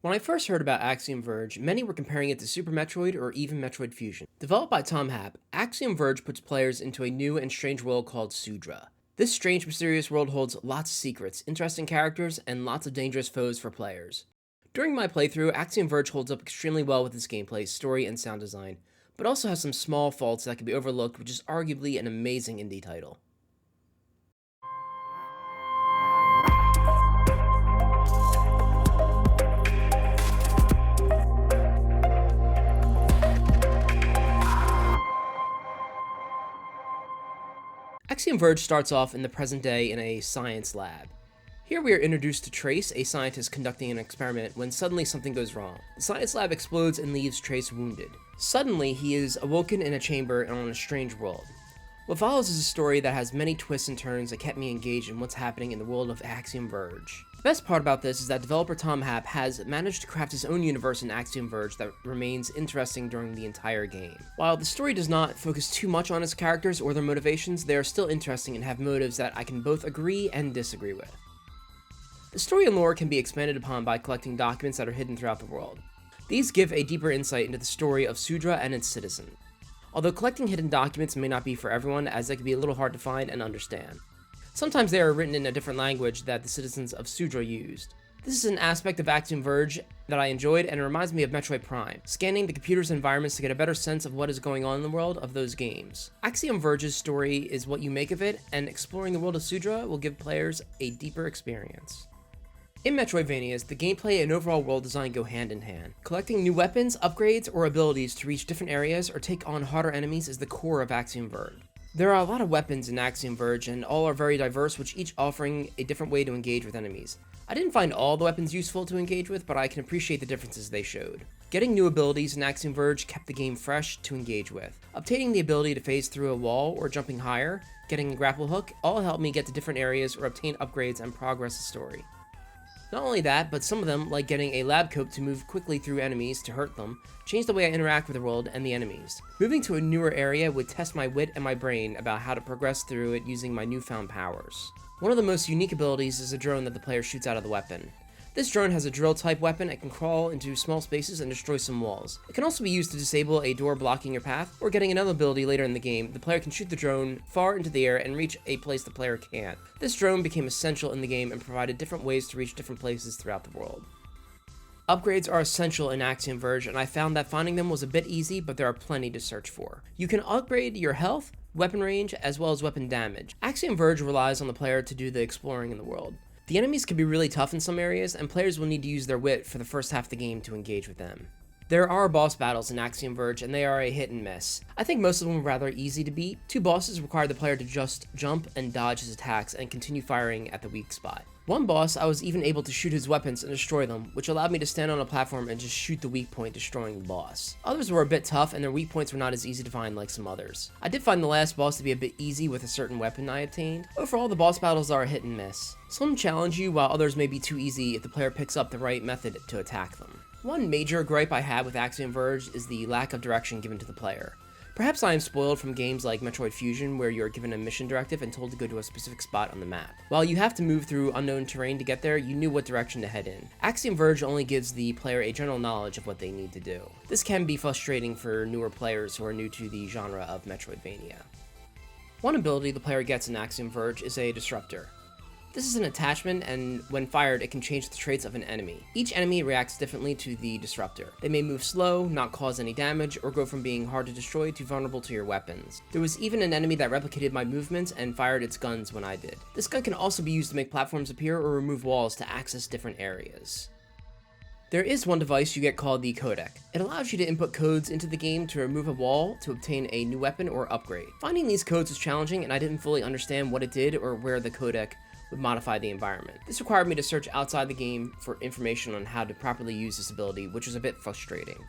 When I first heard about Axiom Verge, many were comparing it to Super Metroid or even Metroid Fusion. Developed by Tom Happ, Axiom Verge puts players into a new and strange world called Sudra. This strange, mysterious world holds lots of secrets, interesting characters, and lots of dangerous foes for players. During my playthrough, Axiom Verge holds up extremely well with its gameplay, story, and sound design, but also has some small faults that can be overlooked, which is arguably an amazing indie title. Axiom Verge starts off in the present day in a science lab. Here we are introduced to Trace, a scientist conducting an experiment, when suddenly something goes wrong. The science lab explodes and leaves Trace wounded. Suddenly, he is awoken in a chamber and on a strange world. What follows is a story that has many twists and turns that kept me engaged in what's happening in the world of Axiom Verge. The best part about this is that developer Tom Happ has managed to craft his own universe in Axiom Verge that remains interesting during the entire game. While the story does not focus too much on its characters or their motivations, they are still interesting and have motives that I can both agree and disagree with. The story and lore can be expanded upon by collecting documents that are hidden throughout the world. These give a deeper insight into the story of Sudra and its citizens. Although collecting hidden documents may not be for everyone, as they can be a little hard to find and understand. Sometimes they are written in a different language that the citizens of Sudra used. This is an aspect of Axiom Verge that I enjoyed, and it reminds me of Metroid Prime, scanning the computer's environments to get a better sense of what is going on in the world of those games. Axiom Verge's story is what you make of it, and exploring the world of Sudra will give players a deeper experience. In Metroidvanias, the gameplay and overall world design go hand in hand. Collecting new weapons, upgrades, or abilities to reach different areas or take on harder enemies is the core of Axiom Verge. There are a lot of weapons in Axiom Verge, and all are very diverse, with each offering a different way to engage with enemies. I didn't find all the weapons useful to engage with, but I can appreciate the differences they showed. Getting new abilities in Axiom Verge kept the game fresh to engage with. Obtaining the ability to phase through a wall or jumping higher, getting a grapple hook, all helped me get to different areas or obtain upgrades and progress the story. Not only that, but some of them, like getting a lab coat to move quickly through enemies to hurt them, changed the way I interact with the world and the enemies. Moving to a newer area would test my wit and my brain about how to progress through it using my newfound powers. One of the most unique abilities is a drone that the player shoots out of the weapon. This drone has a drill type weapon and can crawl into small spaces and destroy some walls. It can also be used to disable a door blocking your path, or getting another ability later in the game, the player can shoot the drone far into the air and reach a place the player can't. This drone became essential in the game and provided different ways to reach different places throughout the world. Upgrades are essential in Axiom Verge, and I found that finding them was a bit easy, but there are plenty to search for. You can upgrade your health, weapon range, as well as weapon damage. Axiom Verge relies on the player to do the exploring in the world. The enemies can be really tough in some areas, and players will need to use their wit for the first half of the game to engage with them. There are boss battles in Axiom Verge, and they are a hit and miss. I think most of them are rather easy to beat. Two bosses require the player to just jump and dodge his attacks and continue firing at the weak spot. One boss, I was even able to shoot his weapons and destroy them, which allowed me to stand on a platform and just shoot the weak point, destroying the boss. Others were a bit tough, and their weak points were not as easy to find like some others. I did find the last boss to be a bit easy with a certain weapon I obtained. Overall, the boss battles are a hit and miss. Some challenge you, while others may be too easy if the player picks up the right method to attack them. One major gripe I had with Axiom Verge is the lack of direction given to the player. Perhaps I am spoiled from games like Metroid Fusion, where you are given a mission directive and told to go to a specific spot on the map. While you have to move through unknown terrain to get there, you knew what direction to head in. Axiom Verge only gives the player a general knowledge of what they need to do. This can be frustrating for newer players who are new to the genre of Metroidvania. One ability the player gets in Axiom Verge is a disruptor. This is an attachment, and when fired, it can change the traits of an enemy. Each enemy reacts differently to the disruptor. They may move slow, not cause any damage, or go from being hard to destroy to vulnerable to your weapons. There was even an enemy that replicated my movements and fired its guns when I did. This gun can also be used to make platforms appear or remove walls to access different areas. There is one device you get called the codec. It allows you to input codes into the game to remove a wall to obtain a new weapon or upgrade. Finding these codes was challenging, and I didn't fully understand what it did or where the codec would modify the environment. This required me to search outside the game for information on how to properly use this ability, which was a bit frustrating.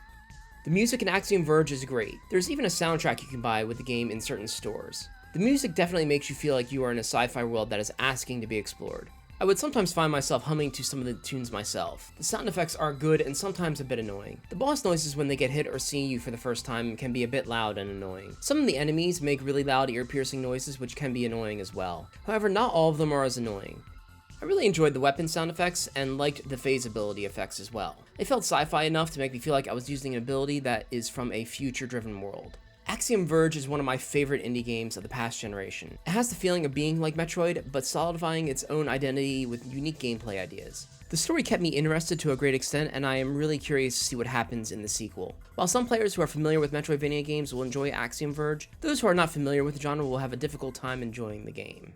The music in Axiom Verge is great. There's even a soundtrack you can buy with the game in certain stores. The music definitely makes you feel like you are in a sci-fi world that is asking to be explored. I would sometimes find myself humming to some of the tunes myself. The sound effects are good and sometimes a bit annoying. The boss noises when they get hit or see you for the first time can be a bit loud and annoying. Some of the enemies make really loud ear-piercing noises which can be annoying as well. However, not all of them are as annoying. I really enjoyed the weapon sound effects and liked the phase ability effects as well. They felt sci-fi enough to make me feel like I was using an ability that is from a future-driven world. Axiom Verge is one of my favorite indie games of the past generation. It has the feeling of being like Metroid, but solidifying its own identity with unique gameplay ideas. The story kept me interested to a great extent, and I am really curious to see what happens in the sequel. While some players who are familiar with Metroidvania games will enjoy Axiom Verge, those who are not familiar with the genre will have a difficult time enjoying the game.